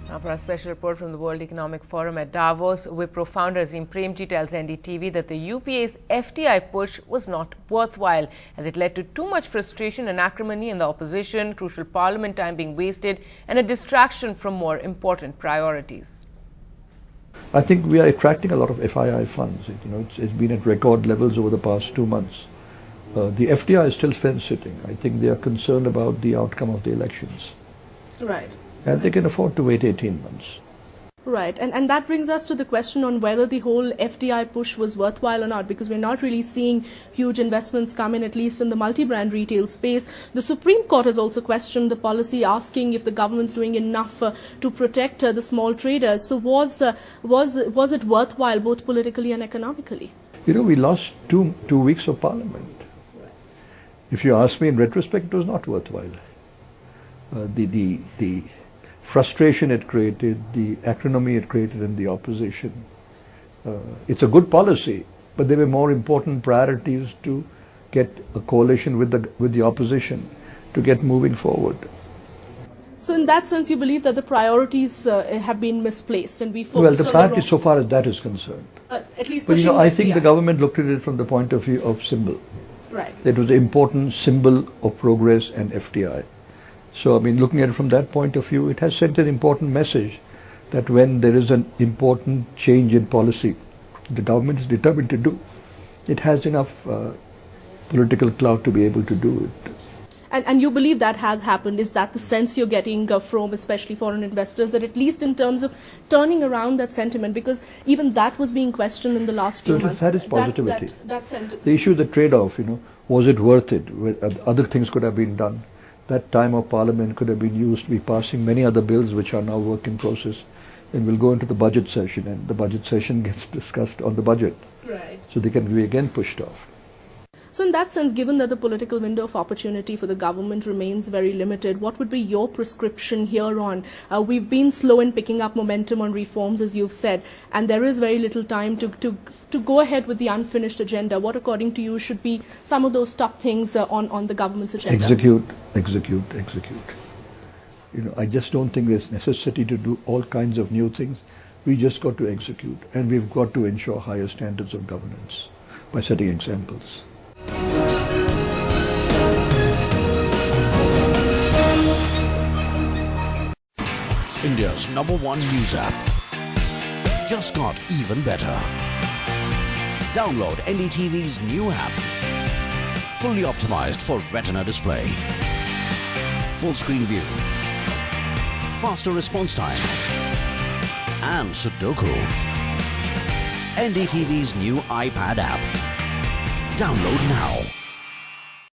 Now for a special report from the World Economic Forum at Davos, Wipro founder Azim Premji tells NDTV that the UPA's FDI push was not worthwhile as it led to too much frustration and acrimony in the opposition, crucial parliament time being wasted and a distraction from more important priorities. I think we are attracting a lot of FII funds. It's been at record levels over the past 2 months. The FDI is still fence-sitting. I think they are concerned about the outcome of the elections. Right. And they can afford to wait 18 months. Right. And that brings us to the question on whether the whole FDI push was worthwhile or not, because we're not really seeing huge investments come in, at least in the multi-brand retail space. The Supreme Court has also questioned the policy, asking if the government's doing enough to protect the small traders. So was it worthwhile, both politically and economically? We lost two weeks of parliament. If you ask me, in retrospect, it was not worthwhile. The frustration it created, the acrimony it created in the opposition. It's a good policy, but there were more important priorities to get a coalition with the opposition to get moving forward. So in that sense, you believe that the priorities have been misplaced and we focused Well, the priorities so far as that is concerned. At least but I think the government looked at it from the point of view of symbol. Right. That was an important symbol of progress and FDI. So, looking at it from that point of view, it has sent an important message that when there is an important change in policy, the government is determined to do. It has enough political clout to be able to do it. And you believe that has happened? Is that the sense you're getting from especially foreign investors, that at least in terms of turning around that sentiment, because even that was being questioned in the last few months? That is positivity. That sentiment. The issue, the trade-off, was it worth it? Other things could have been done. That time of parliament could have been used to be passing many other bills which are now work in process and will go into the budget session, and the budget session gets discussed on the budget. Right. So they can be again pushed off. So in that sense, given that the political window of opportunity for the government remains very limited, what would be your prescription here on? We've been slow in picking up momentum on reforms, as you've said, and there is very little time to go ahead with the unfinished agenda. What, according to you, should be some of those top things on the government's agenda? Execute. I just don't think there's necessity to do all kinds of new things. We just got to execute, and we've got to ensure higher standards of governance by setting examples. India's #1 news app just got even better. Download NDTV's new app, fully optimized for retina display, full screen view, faster response time, and Sudoku. NDTV's new iPad app. Download now.